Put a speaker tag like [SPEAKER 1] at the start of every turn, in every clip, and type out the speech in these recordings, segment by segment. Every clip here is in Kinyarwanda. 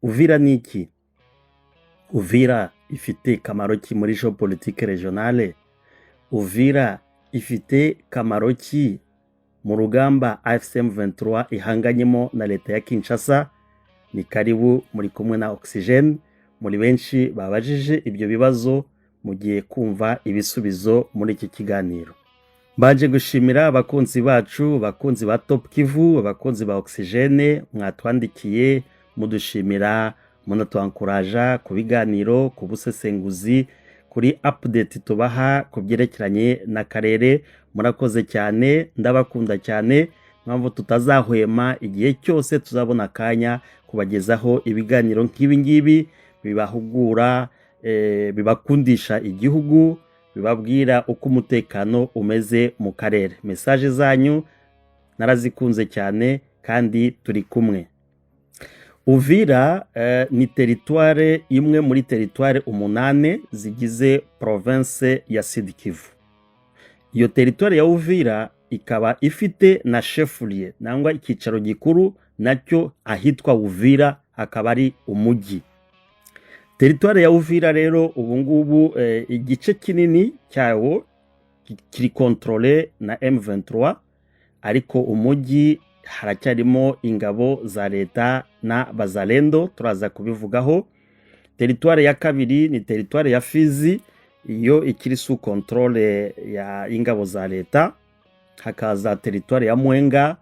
[SPEAKER 1] Uvira ni iki? Uvira ifite kamaro ki muri geopolitique regionale? Uvira ifite kamaro ki mu rugamba AFC M23 ihanganyemo na leta ya Kinshasa? Ni karibu muri kumwe na Oxygene, muri benshi babajije ibyo bibazo mugiye kumva ibisubizo muri iki kiganiro. Baje gushimira abakunzi bacu, abakunzi ba Top Kivu, abakunzi ba Oxygene, mwatwandikiye mudushimira, munatwankuraja ku biganiro, ku busesenguzi, kuri update tubaha ku byerekeranye n'akarere. Murakoze cyane, ndabakunda cyane, mpamvu tutazahwema igihe cyose tuzabona akanya kubagezaho ibiganiro nk'ibi ngibi bibahugura, bibakundisha igihugu, bibabwira uko umutekano umeze mu karere. Message zanyu narazikunze cyane kandi turi kumwe. Uvira ni teritware imwe muri teritware 8 zigize province ya Sud Kivu. Iyo teritware ya Uvira ikaba ifite na chef-lieu nangwa ikicaro gikuru nacyo ahitwa Uvira, akaba ari umujyi. Teritware ya Uvira rero ubungubu igice kinini cyawo kiri contrôlé na M23, ariko umujyi haracyarimo ingabo za leta na bazalendo, turaza kubivugaho. Teritware ya kabiri ni teritware ya Fizi, iyo ikiri sous contrôle ya ingabo za leta. Hakaza teritware ya Mwenga,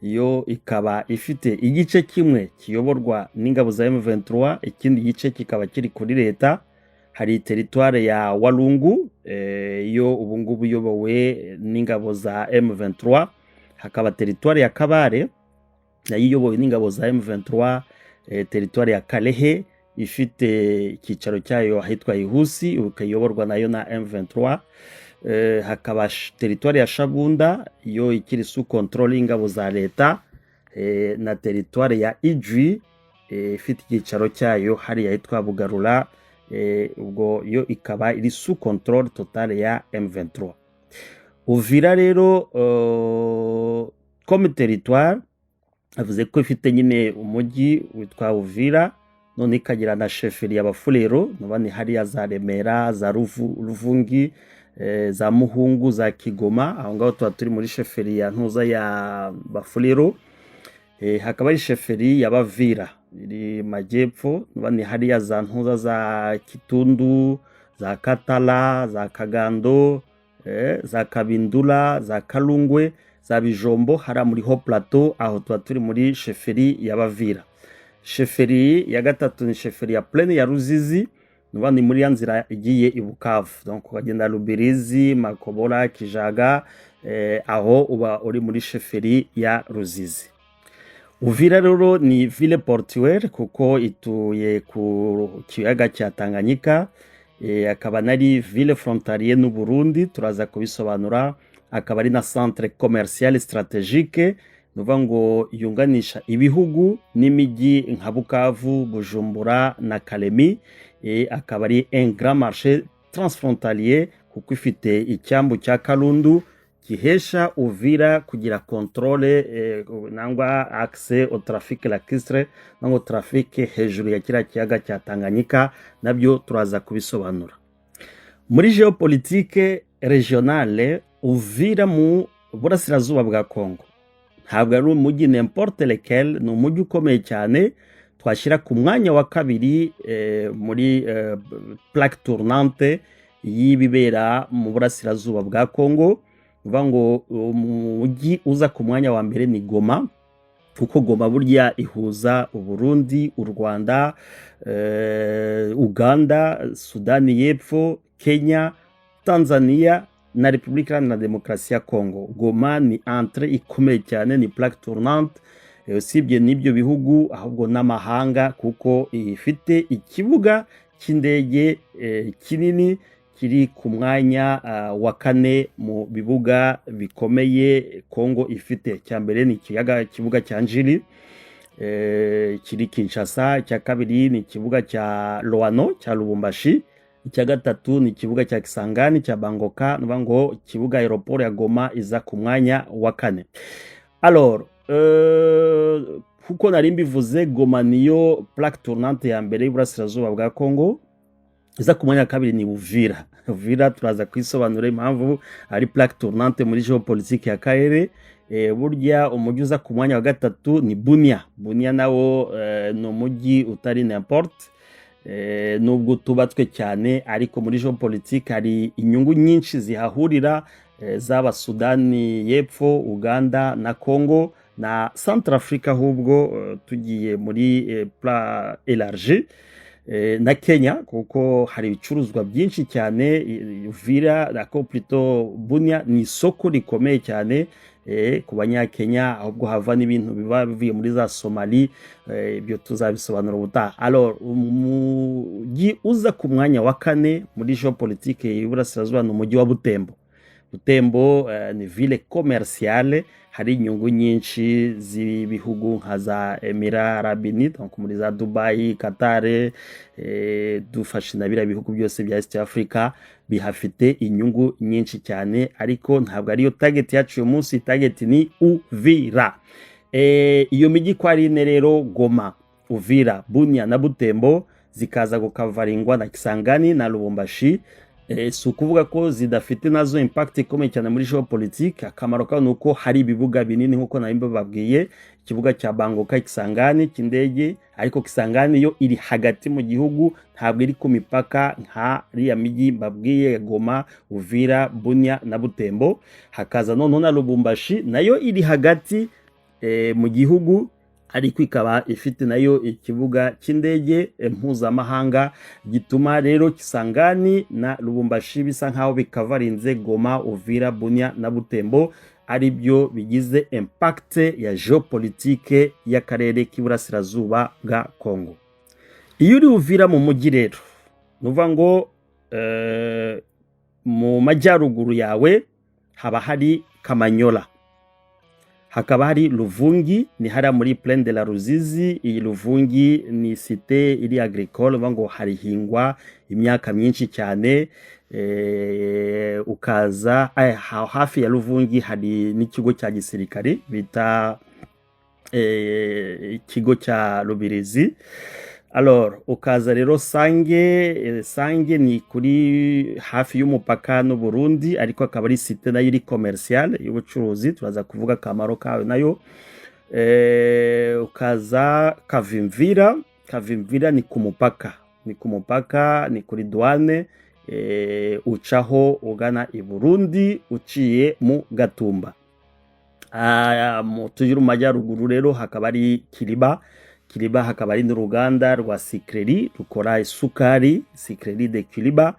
[SPEAKER 1] iyo ikaba ifite igice kimwe kiyoborwa n'ingabo za M23, ikindi gice kikaba kiri kuri leta. Hari teritware ya Walungu, iyo ubungubu yobowe n'ingabo za M23. Hakaba teritware ya Kabare, nayo iyobowe n'ingabo za M23. Teritware ya Kalehe ifite ikicaro cyayo ahitwa Ihusi, ukayoborwa nayo na M23. Hakaba teritware ya Shabunda, iyo ikiri sous contrôle ingabo za leta, na teritware ya Ijwi ifite ikicaro cyayo hari ahitwa Bugarula, ubwo yo ikaba iri sous contrôle totale ya M23. Uvira rero comme territoire avuze ko ifite nyine umujyi witwa Uvira, none ikagira na chefferie y'Abafulero, nabani hariya za Remera, za Ruvungi, za Muhungu, za Kigoma. Aho ngaho tuba turi muri chefferie ya Ntuza ya Bafulero. Hakaba ari chefferie y'Abavira iri majyepfo, nabani hariya za Ntuza za Kitundu, za Katala, za Kagando, za Kabindula, za Kalungwe, za Bijombo, hara muri Haut Plateau. Aho tuba turi muri chefferie y'Abavira. Chefferie ya gatatu ni chefferie ya Plaine ya Ruzizi, nubani muri ya nzira igiye i Bukavu, donc ukagenda Lubirizi, Makobora, Kijaga, aho uba uri muri chefferie ya Ruzizi. Uvira rero ni ville portuaire kuko ituye ku kiyaga cya Tanganyika, akaba nari ville frontalier n'u Burundi, turaza kubisobanura. Akaba ari na centre commercial stratégique, nuvuga ngo yunganisha ibihugu n'imijyi nka Bukavu, Bujumbura na Kalemi. Akaba ari un grand marché transfrontalier kuko ifite icyambu cya Kalundu gihesha Uvira kugira contrôle nangwa accès au trafic lacustre, nangwa trafic hejuru ya kira kiyaga cya Tanganyika, nabyo turaza kubisobanura. Muri geopolitique regionale, Uvira mu burasirazuba bwa Kongo ntabwo ari umujyi n'importe lequel, ni umujyi ukomeye cyane, twashyira ku mwanya wa kabiri muri plaque tournante y'ibibera mu burasirazuba bwa Kongo. Uvuga ngo umujyi uza ku mwanya wa mbere ni Goma, kuko Goma burya ihuza Uburundi, u Rwanda, Uganda, Sudani y'Epfo, Kenya, Tanzania na Repubulika Iharanira Demokarasi ya Kongo. Goma ni entre ikomeye cyane, ni plaque tournante, usibye n'ibyo bihugu ahubwo n'amahanga, kuko ifite ikibuga cy'indege kinini kiri ku mwanya wa 4 mu bibuga bikomeye Kongo ifite. Cyambere ni kibuga cya Njili kiri Kinshasa, icya kabiri ni kibuga cya Loano cya Lubumbashi, icya gatatu ni kibuga cya Kisangani cya Bangoka, nuvuga ngo kibuga aeroport ya Goma iza ku mwanya wa 4. Alors kuko nari mbivuze Goma niyo plaque tournante ya mbere y'Iburasirazuba bwa Congo, iza ku mwanya wa kabiri ni Uvira. Uvira turaza kwisobanura impamvu ari plaque tournante muri geopolitique ya karere. Burya umujyi uza ku mwanya wa gatatu ni Bunia. Bunia nawo ni umujyi utari n'importe, nubwo tubatswe cyane, ariko muri geopolitique hari inyungu nyinshi zihahurira, zaba Sudani y'Epfo, Uganda na Congo na Centrafrique, ahubwo tugiye muri plan élargi na Kenya, kuko hari ibicuruzwa byinshi cyane. Uvira nako plutôt Bunia ni isoko rikomeye cyane ku banyakenya, ahubwo hava n'ibintu biba bivuye muri za Somali, ibyo tuzabisobanura ubutaha. Alors umujyi uza ku mwanya wa kane muri geopolitique y'Iburasirazuba ni umujyi wa Butembo. Butembo ni ville commerciale, hari inyungu nyinshi z'ibihugu nka za Emirats Arabes Unis, donc muri za Dubai, Qatar, dufashe na biriya bihugu byose bya East Africa bihafite inyungu nyinshi cyane, ariko ntabwo ariyo target yacu uyu munsi. Target ni Uvira. Iyo mijyi ko ari ine rero, Goma, Uvira, Bunia na Butembo, zikaza gukavaringwa na Kisangani na Lubumbashi. Si ukuvuga ko zidafite nazo impact ikomeye cyane muri geopolitique. Akamaro kayo nuko hari ibibuga binini nkuko nari mbabwiye, ikibuga cya Bangoka, Kisangani cy'indege, ariko Kisangani yo iri hagati mu gihugu, ntabwo iri ku mipaka nka riya mijyi mbabwiye, Goma, Uvira, Bunia na Butembo. Hakaza noneho na Lubumbashi, nayo iri hagati mu gihugu, ariko ikaba ifite nayo ikibuga cy'indege mpuzamahanga, gituma rero Kisangani na Lubumbashi bisa nkaho bikavarinze Goma, Uvira, Bunia na Butembo, ari byo bigize impact ya geopolitique y'akarere k'Iburasirazuba bwa Congo. Iyo uri Uvira mu mujyi rero, nuvuga ngo mu majyaruguru yawe haba hari Kamanyola, hakaba hari Luvungi, ni hariya muri Plaine de la Ruzizi. Iyi Luvungi ni cité iri agricole, ngo harihingwa imyaka myinshi cyane. Ukaza hafi ya Luvungi hari n'ikigo cya gisirikare bita ikigo cya Rubirizi. Alors ukaza rero Sange. Sange ni kuri hafi y'umupaka n'u Burundi, ariko akaba ari cité nayo iri commercial y'ubucuruzi, turaza kuvuga akamaro kayo nayo. Ukaza Kavimvira. Kavimvira ni ku mupaka, ni kuri douane, ucaho ugana i Burundi uciye mu Gatumba. Tujye mu majyaruguru rero hakaba ari Kiriba. Kiriba hakaba ari n'uruganda rwa Sikleri rukora isukari, Sikleri de Kiriba.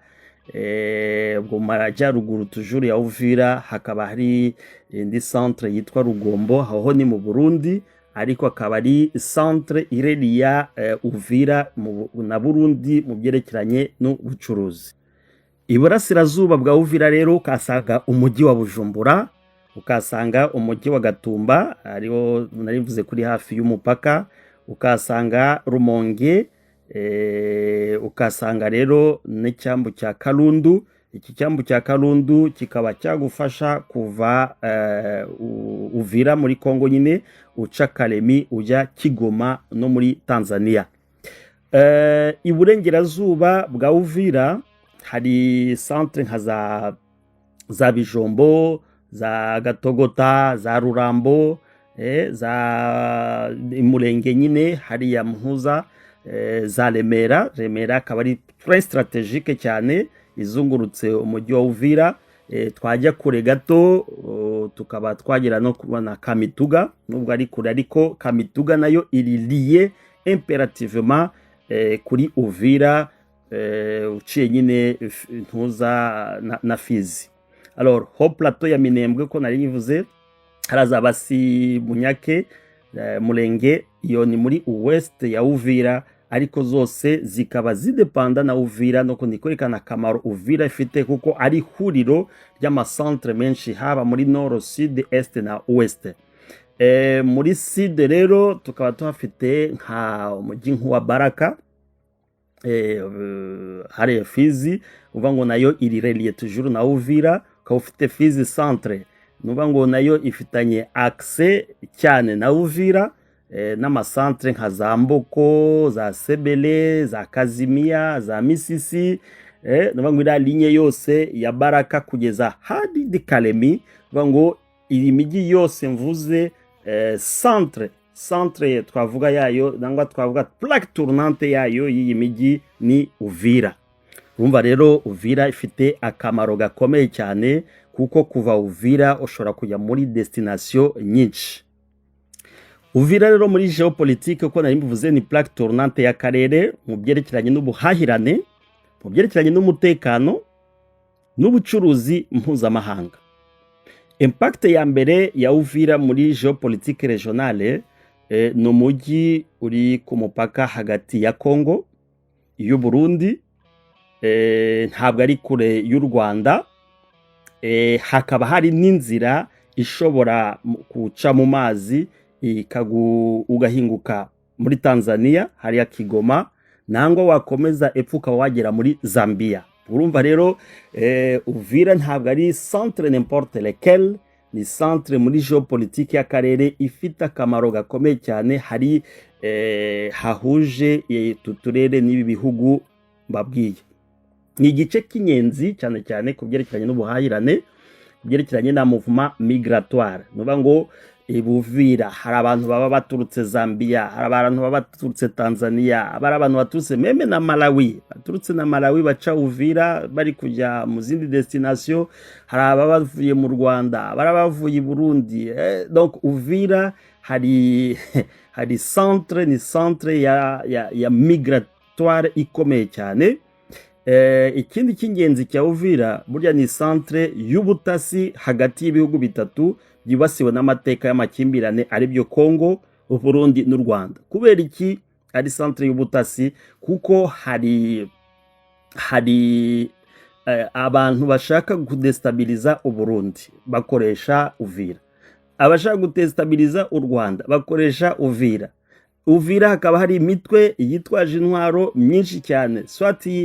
[SPEAKER 1] Mu majyaruguru tujuru ya Uvira hakaba hari indi centre yitwa Rugombo, aho ni mu Burundi, ariko akaba ari centre ireliya Uvira na Burundi mu byerekeranye n'ubucuruzi. Iburasirazuba bwa Uvira rero ukasanga umujyi wa Bujumbura, ukasanga umujyi wa Gatumba, ariwo narivuze kuri hafi y'umupaka, ukasanga Rumonge, ukasanga rero n'icyambu cya Kalundu. Iki cyambu cya Kalundu kikaba cyagufasha kuva Uvira muri Kongo nyine uca Kalemi ujya Kigoma no muri Tanzania. Iburengerazuba bwa Uvira hari centre nka za Bijombo, za Gatogota, za Rurambo, za Murenge nyine hariya Mpuza, za Remera. Remera akaba ari très stratégique cyane, izungurutse umujyi wa Uvira. Twajya kure gato tukaba twagira no kubona Kamituga, nubwo ari kure, ariko Kamituga nayo iri lié impérativement kuri Uvira, uciye nyine ntuza na Fizi. Alors ho plateau ya Minembwe ko nari bivuze, haraza Basi, Munyake, Murenge, iyo ni muri ouest ya Uvira, ariko zose zikaba zidepanda na Uvira. No kwerekana akamaro Uvira ifite, kuko ari huriro ry'amacentre menshi haba muri nord, sud, est na ouest. Muri sud rero tukaba tuhafite nka umujyi nk'uwa Baraka, hariya Fizi, uvuga ngo nayo iri relié toujours na Uvira. Ukaba ufite Fizi centre, nuvuga ngo nayo ifitanye accès cyane na Uvira. n'amasantre nka za Mboko, za Sebele, za Kazimia, za Misisi, ngo iriya linye yose ya Baraka kugeza hadi Kalemi, ngo iyi migi yose mvuze centre twavuga yayo nangwa twavuga plaque tournante yayo y'iyi migi ni Uvira. Urumva rero Uvira ifite akamaro gakomeye cyane kuko kuva Uvira ushobora kujya muri destination nyinshi. Uvira rero muri geopolitique uko nari mbivuze ni plaque tournante y'akarere mu byerekeranye n'ubuhahirane, mu byerekeranye n'umutekano n'ubucuruzi mpuzamahanga. Impact ya mbere ya Uvira muri geopolitique regionale ni umujyi uri ku mupaka hagati ya Congo, y'u Burundi, ntabwo ari kure y'u Rwanda, hakaba hari n'inzira ishobora guca mu mazi ugahinguka muri Tanzania hariya Kigoma, nangwa wakomeza epfo ukaba wagera muri Zambia. Urumva rero Uvira ntabwo ari centre n'importe lequel, ni centre muri geopolitique y'akarere ifite akamaro gakomeye cyane, hari hahuje tuturere n'ibi bihugu mbabwiye. Ni igice cy'inyenzi cyane cyane ku byerekeranye n'ubuhahirane, ku byerekeranye na mouvement migratoire. Nuba ngo Uvira hari abantu baba baturutse Zambia, hari abantu baba baturutse Tanzania, hari abantu baturutse meme na Malawi, baturutse na Malawi baca Uvira bari kujya mu zindi destination, hari abavuye mu Rwanda, hari abavuye i Burundi. Donc Uvira hari centre, ni centre ya migratoire ikomeye cyane. Ikindi cy'ingenzi cya Uvira burya ni centre y'ubutasi hagati y'ibihugu bitatu byibasiwe n'amateka y'amakimbirane ari byo Congo, Burundi n'u Rwanda. Kubera iki ari centre y'ubutasi? Kuko hari abantu bashaka kudestabiliza u Burundi bakoresha Uvira, abashaka kudestabiliza u Rwanda bakoresha Uvira. Uvira hakaba hari imitwe yitwaje intwaro myinshi cyane swati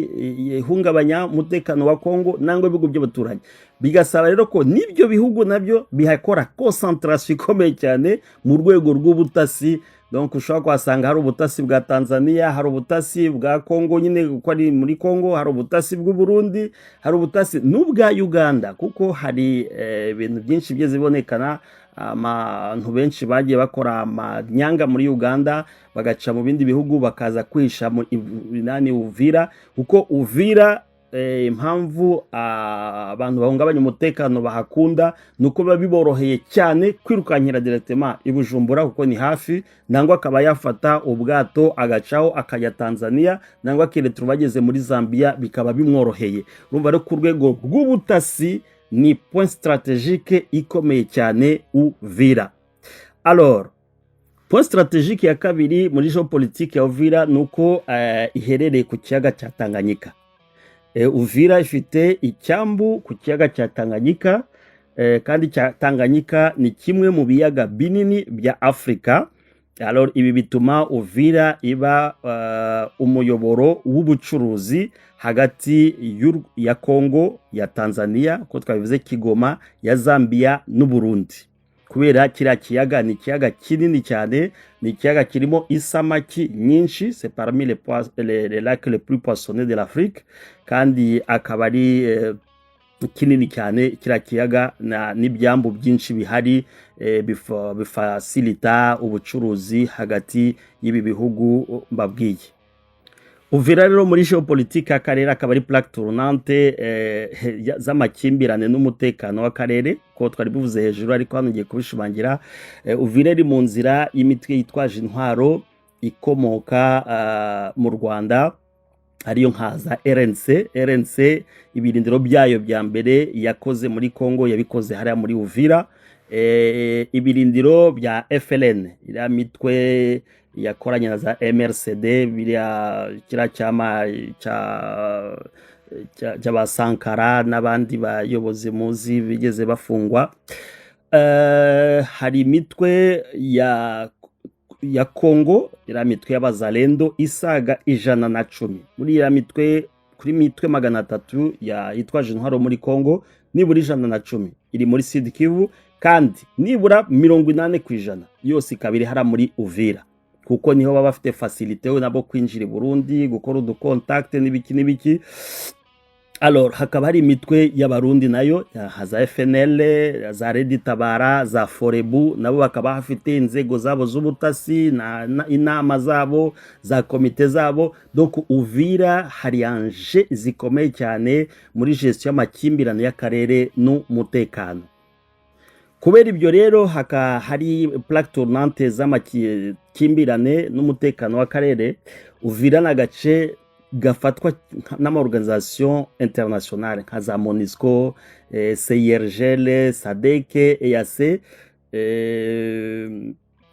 [SPEAKER 1] ihungabanya umutekano wa Congo nangwa ibihugu by'abaturanyi. Bigasaba rero ko n'ibyo bihugu nabyo bihakora concentration ikomeye cyane mu rwego rw'ubutasi. Donc ushobora kuhasanga hari ubutasi bwa Tanzania, hari ubutasi bwa Congo nyine uko ari muri Congo, hari ubutasi bw'u Burundi, hari ubutasi n'ubwa Uganda, kuko hari ibintu byinshi byeze bibonekana. Abantu benshi bagiye bakora amanyanga muri Uganda bagaca mu bindi bihugu bakaza kwisha mu Uvira, kuko Uvira impamvu abantu bahungabanya umutekano bahakunda nuko biba biboroheye cyane kwirukankira directement i Bujumbura kuko ni hafi, nangwa akaba yafata ubwato agacaho akajya Tanzania, nangwa akiretura bageze muri Zambia bikaba bimworoheye. Urumva rero ku rwego rw'ubutasi ni point stratégique ikomeye cyane Uvira. Alors point stratégique ya kabiri muri geopolitique ya Uvira nuko iherereye ku kiyaga cya Tanganyika. Uvira ifite icyambu ku kiyaga cya Tanganyika, kandi Tanganyika ni kimwe mu biyaga binini bya Afrika. Alors ibi bituma Uvira iba umuyoboro w'ubucuruzi hagati ya Congo, ya Tanzania, ko twabivuze Kigoma, ya Zambia n'u Burundi. Kubera kiriya kiyaga ni ikiyaga kinini cyane, ni ikiyaga kirimo isamaki nyinshi, c'est parmi les lacs les plus poissonnés de l'Afrique, kandi akaba ari kinini cyane kiriya kiyaga n'ibyambu byinshi bihari bifasilita ubucuruzi hagati y'ibi bihugu mbabwiye. Uvira rero muri geopolitique y'akarere akaba ari plaque tournante z'amakimbirane n'umutekano w'akarere, ko twari bivuze hejuru, ariko hano ngiye kubishimangira. Uvira iri mu nzira y'imitwe yitwaje intwaro ikomoka mu Rwanda, ariyo nkaza RNC. Ibirindiro byayo bya mbere yakoze muri Congo yabikoze hariya muri Uvira. Ibirindiro bya FLN, iriya mitwe yakoranye na za MRCD, biriya kiriya cyama cy'abasankara n'abandi bayobozi muzi bigeze bafungwa. Hari imitwe ya Congo, iriya mitwe y'abazalendo isaga 110. Muri iriya mitwe, kuri mitwe 300 yitwaje intwaro muri Congo, nibura 110 iri muri Sud Kivu, kandi nibura 80% yose ikaba iri hara muri Uvira, kuko niho baba bafite facilité we nabo kwinjira i Burundi gukora uducontact n'ibiki. Alors hakaba hari imitwe y'abarundi nayo za FNL, za Redi Tabara, za Forebu, nabo bakaba hafite inzego zabo z'ubutasi na inama zabo za komite zabo. Donc Uvira hari anje zikomeye cyane muri gestion y'amakimbirane y'akarere n'umutekano. Kubera ibyo rero hari plaque tournante z'amakimbirane n'umutekano w'akarere, Uvira n'agace gafatwa n'amaorganisation internationale nka za MONUSCO, CIRGL, SADC, EAC,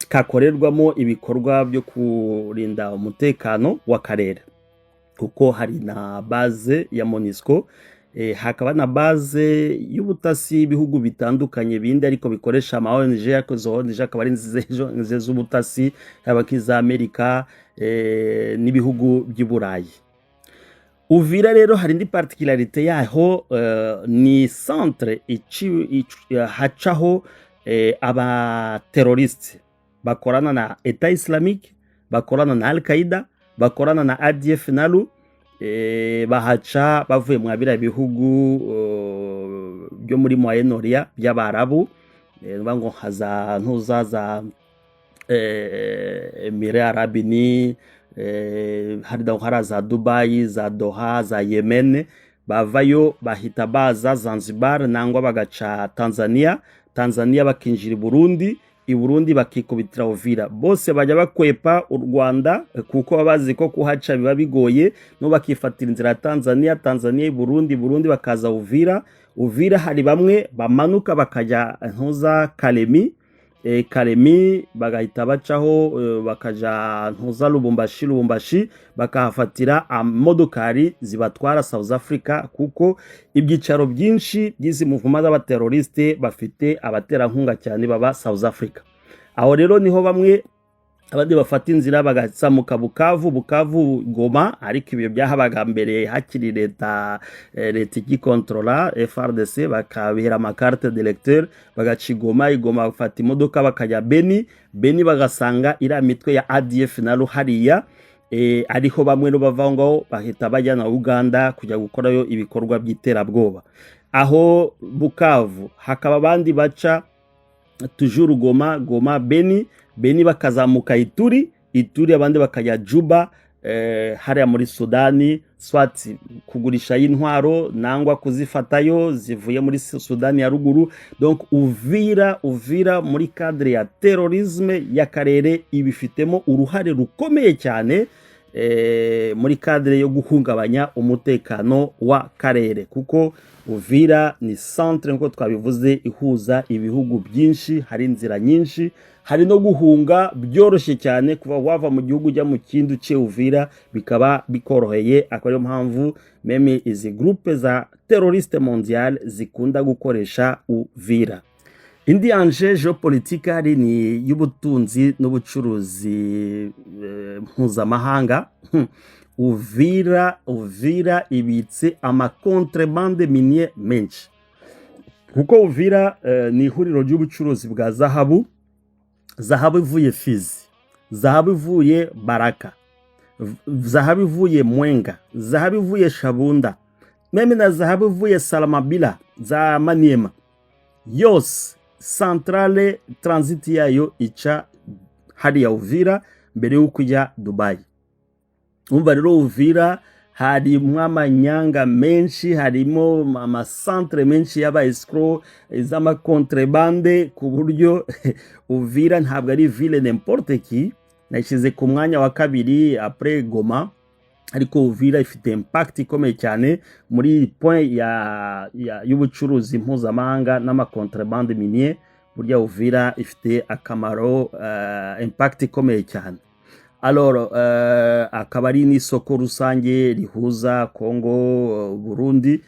[SPEAKER 1] kakorerwamo ibikorwa byo kurinda umutekano w'akarere, kuko hari na base ya MONUSCO, hakaba na base y'ubutasi ibihugu bitandukanye bindi ariko bikoresha ama ONG, ariko zo ONG akaba ari nziza z'ubutasi haba nk'iza Amerika n'ibihugu by'i Burayi. Uvira rero hari indi particularité yaho, ni centre hacaho aba terroriste bakorana na Etat Islamique, bakorana na Al-Qaeda, bakorana na ADF nalu, bahaca bavuye mu abira bihugu byo muri Moyen-Orient by'Abarabu, ngo haza ntuzaza Emirats Arabes Unis, hari za Dubai, za Doha, za Yemen, bavayo bahita baza Zanzibar nangwa bagaca Tanzania bakinjira i Burundi bakikubitira Uvira. Bose bajya bakwepa u Rwanda kuko babazi ko kuhaca biba bigoye, no bakifatira inzira ya Tanzania i Burundi bakaza Uvira hari bamwe bamanuka bakajya ntuza Kalemi bagahita bacaho bakaja ntuza Lubumbashi bakahafatira amodokari zibatwara South Africa, kuko ibyicaro byinshi by'izi muvuma z'abateroriste bafite abaterankunga cyane baba South Africa. Aho rero niho bamwe abandi bafata inzira bagasamuka Bukavu, Goma, ariko ibyo byahabaga mbere hakiri leta igikontrola FRDC, bakabihera amakarte d'électeur bagaca Goma bafata imodoka bakajya Beni bagasanga iriya mitwe ya ADF nalu hariya, ariho bamwe no bava ngaho bahita bajyana Uganda kujya gukorayo ibikorwa by'iterabwoba. Aho Bukavu hakaba abandi baca toujours Goma, Beni bakazamuka Ituri, abandi bakajya Juba, hariya muri Sudani, swati kugurisha y'intwaro nangwa kuzifatayo zivuye muri Sudani ya ruguru. Donc Uvira muri cadre ya terrorisme y'akarere ibifitemo uruhare rukomeye cyane muri cadre yo guhungabanya umutekano wa karere, kuko Uvira ni centre nko twabivuze ihuza ibihugu byinshi, hari inzira nyinshi, hari no guhunga byoroshye cyane, kuva wava mu gihugu ujya mu kindi uciye Uvira bikaba bikoroheye. Akaba ariyo mpamvu meme izi groupe za terroriste mondial zikunda gukoresha Uvira. Indi anje geopolitique hari ni y'ubutunzi n'ubucuruzi mpuzamahanga. Uvira ibitse ama contrebande minier menshi, kuko Uvira ni ihuriro ry'ubucuruzi bwa zahabu ivuye Fizi, zahabu ivuye Baraka, zahabu ivuye Mwenga, zahabu ivuye Shabunda, meme na zahabu ivuye Salamabila za Maniema, yose centrale transit yayo ica hariya Uvira mbere yo kujya Dubai. Umva rero Uvira harimo amanyanga menshi, harimo amasantre menshi y'aba escroc z'ama contrebande, ku buryo Uvira ntabwo ari ville n'importe qui. Nashize ku mwanya wa kabiri après Goma, ariko Uvira ifite impact ikomeye cyane muri point y'ubucuruzi mpuzamahanga n'ama contrebande minier. Burya Uvira ifite akamaro, impact ikomeye cyane. Alors akaba ari n'isoko rusange rihuza Kongo, Burundi,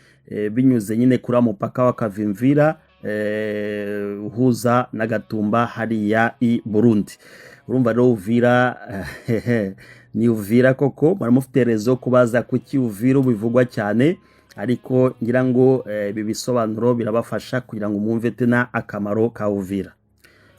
[SPEAKER 1] binyuze nyine kuri mupaka wa Kavimvira, uhuza na Gatumba hariya i Burundi. Urumva rero Uvira ni Uvira koko, baramufite rezo kubaza kuki Uvira bivugwa cyane. ariko ngira ngo ibi bisobanuro birabafasha kugira ngo mwumve tena akamaro ka Uvira.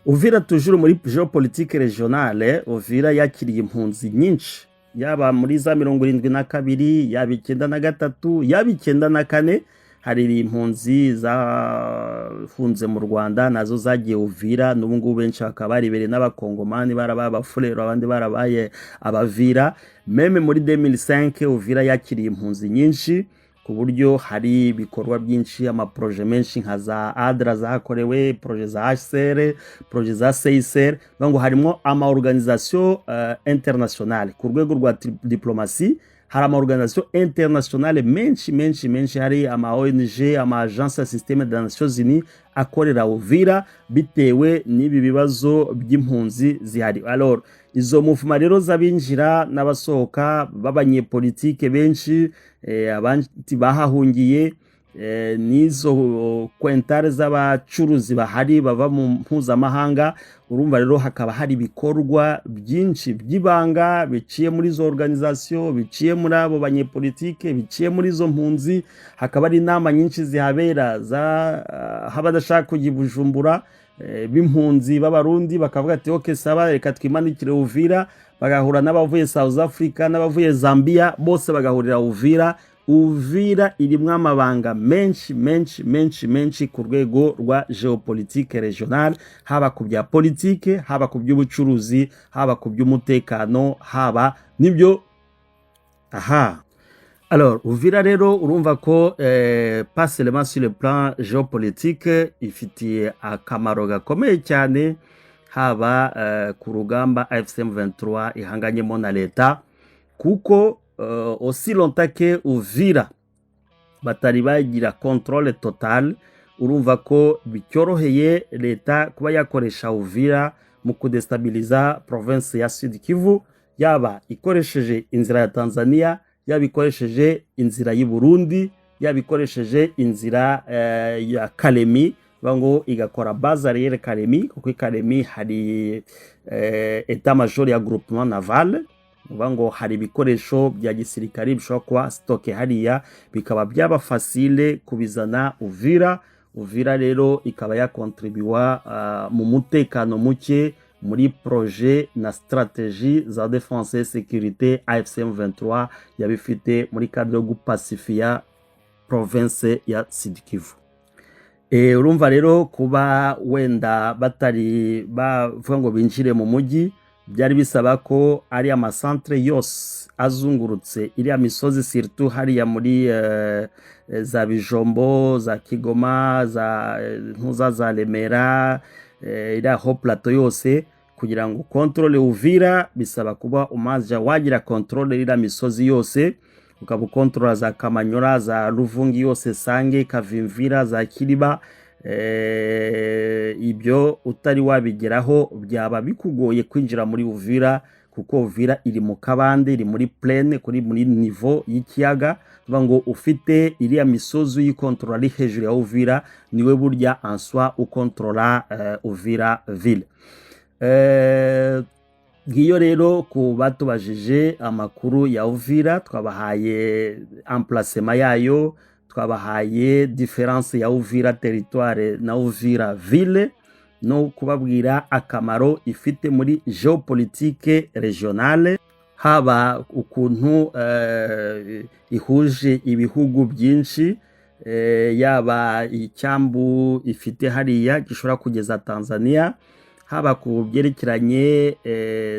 [SPEAKER 1] Uvira toujours muri géopolitique régionale, Uvira yakiriye impunzi nyinshi, yaba muri za 72, yaba 93, yaba 94. Hari impunzi zahunze mu Rwanda nazo zagiye Uvira, n'ubu ngubu benshi bakaba baribereye n'abakongomani, barabaye abafurero, abandi barabaye abavira. Meme muri 2005 Uvira yakiriye impunzi nyinshi, ku buryo hari ibikorwa byinshi, amaproje menshi nka za ADRA zakorewe, proje za HCR, proje za CICR, ngo harimo ama organisation internationale ku rwego rwa diplomasi. Hari ama organisation internationale menshi, hari ama ONG, ama agence ya système des Nations Unies akorera Uvira bitewe n'ibi bibazo by'impunzi zihari. Alors izo muvuma rero zabinjira n'abasohoka b'abanyepolitike benshi, abandi bahahungiye, nizo kwentare z'abacuruzi bahari bava mu mpuzamahanga. Urumva rero hakaba hari ibikorwa byinshi by'ibanga biciye muri zo organisation, biciye muri abo banyepolitike, biciye muri zo mpunzi. Hakaba ari inama nyinshi zihabera za habadashaka kujya Bujumbura, b'impunzi b'abarundi bakavuga ati okay saba reka twimanikire Uvira, bagahura n'abavuye South Africa n'abavuye Zambia, bose bagahurira Uvira. Uvira irimwo amabanga menshi ku rwego rwa géopolitique régionale, haba ku bya politike, haba ku by'ubucuruzi, haba ku by'umutekano, haba nibyo. Alors Uvira rero urumva ko pas seulement sur le plan géopolitique ifitiye akamaro gakomeye cyane, haba ku rugamba AFCM 23 ihanganyemo na leta, kuko aussi longtemps que Uvira batari bagira contrôle total, urumva ko bicyoroheye leta kuba yakoresha Uvira mu kudestabiliza province ya Sud Kivu, yaba ikoresheje inzira ya Tanzania, yaba ikoresheje inzira y'u Burundi, yaba ikoresheje inzira ya Kalemi, bango igakora base arrière Kalemi, kuko Kalemi hari état major ya groupement naval, ngo hari ibikoresho bya gisirikari bishobora kuba stoke hariya, bikaba byaba facile kubizana Uvira. Uvira rero ikaba yakontribuwa mu mutekano muke muri projet na stratégie za défense et sécurité AFCM 23 yabifite muri cadre yo gupacifia province ya Sud Kivu. Urumva rero kuba wenda batari bavuga ngo binjire mu mujyi, byari bisaba ko ari amasantre yose azungurutse iriya misozi, surtout hariya muri za Bijombo, za Kigoma, za Ntuza, za Remera, iriya ho plateau yose, kugira ngo controle Uvira bisaba kuba umaja wagira controle iriya misozi yose, ukaba controle za Kamanyora, za Ruvungi yose, Sange, Kavimvira, za Kiriba. Ibyo utari wabigeraho byaba bikugoye kwinjira muri Uvira, kuko Uvira iri mu kabande, iri muri plaine, kuri muri niveau y'ikiyaga. Ngo ufite iriya misozi yikontrola ari hejuru ya Uvira, niwe burya en soi ukontrola Uvira ville. Ngiyo rero ku batubajije amakuru ya Uvira, twabahaye emplacement yayo, twabahaye différence ya Uvira territoire na Uvira ville, no kubabwira akamaro ifite muri géopolitique régionale, haba ukuntu ihuje ibihugu byinshi, yaba icyambu ifite hariya gishobora kugeza Tanzania, haba ku byerekeranye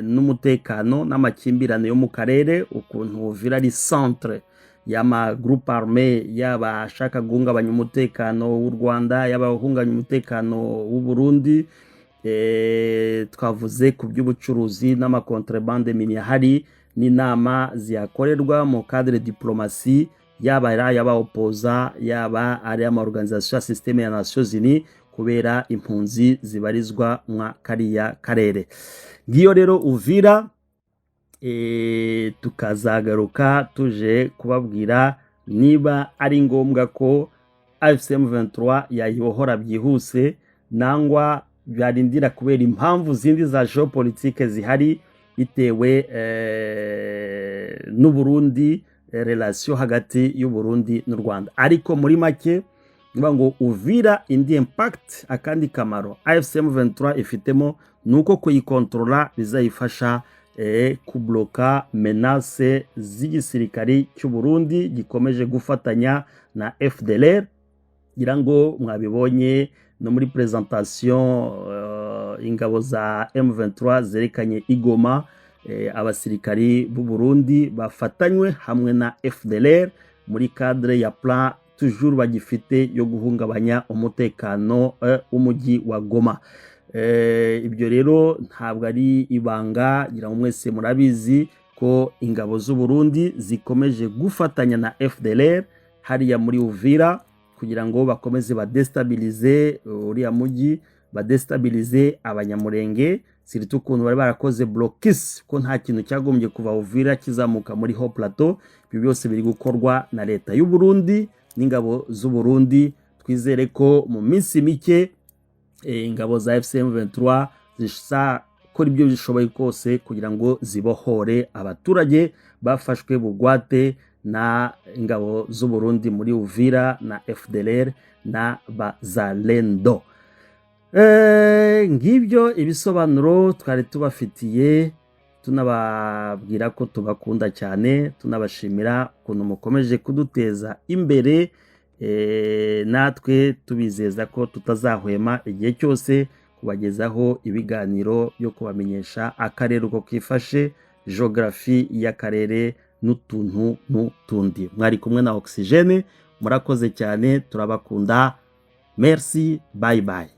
[SPEAKER 1] n'umutekano n'amakimbirane yo mu karere, ukuntu Uvira ari centre y'ama groupe armé, yaba ashaka guhungabanya umutekano w'u Rwanda, yaba guhungabanya umutekano w'u Burundi. Twavuze ku by'ubucuruzi n'amakontrebande minier hari n'inama ziyakorerwa mu cadre diplomasi, yaba ari aba opposa, yaba ari ama organisation ya système ya Nations Unies, kubera impunzi zibarizwa mwa kariya karere. Ngiyo rero Uvira, tukazagaruka tuje kubabwira niba ari ngombwa ko AFCM 23 yayibohora byihuse, nangwa byarindira kubera impamvu zindi za geopolitique zihari, bitewe n'u Burundi relation hagati y'u Burundi n'u Rwanda. Ariko muri make niba ngo Uvira indi impact akandi kamaro AFCM 23 ifitemo nuko kuyikontrola bizayifasha kubloka menace z'igisirikari cy'u Burundi gikomeje gufatanya na FDLR. Ngira ngo mwabibonye no muri presentation ingabo za M23 zerekanye igoma abasirikari b'u Burundi bafatanywe hamwe na FDLR muri cadre ya plan toujours bagifite yo guhungabanya umutekano w'umujyi wa Goma. Ibyo rero ntabwo ari ibanga, ngira ngo mwese murabizi ko ingabo z'u Burundi zikomeje gufatanya na FDLR hariya muri Uvira kugira ngo bakomeze badestabilize uriya mujyi, badestabilize abanyamurenge, surtout ukuntu bari barakoze blocus ko nta kintu cyagombye kuva Uvira kizamuka muri Haut Plateau. Ibyo byose biri gukorwa na leta y'u Burundi n'ingabo z'u Burundi. Twizere ko mu minsi mike ingabo za FCM 23 zishakora ibyo bishoboye kose kugira ngo zibohore abaturage bafashwe bugwate na ingabo z'u Burundi muri Uvira na FDLR na Bazalendo. Ngibyo ibisobanuro twari tubafitiye, tunababwira ko tubakunda cyane, tunabashimira ukuntu mukomeje kuduteza imbere, natwe tubizeza ko tutazahwema igihe cyose kubagezaho ibiganiro byo kubamenyesha akarere uko kifashe, geography y'akarere n'utuntu n'utundi. Mwari kumwe na Oxygene, murakoze cyane, turabakunda. Merci, bye bye.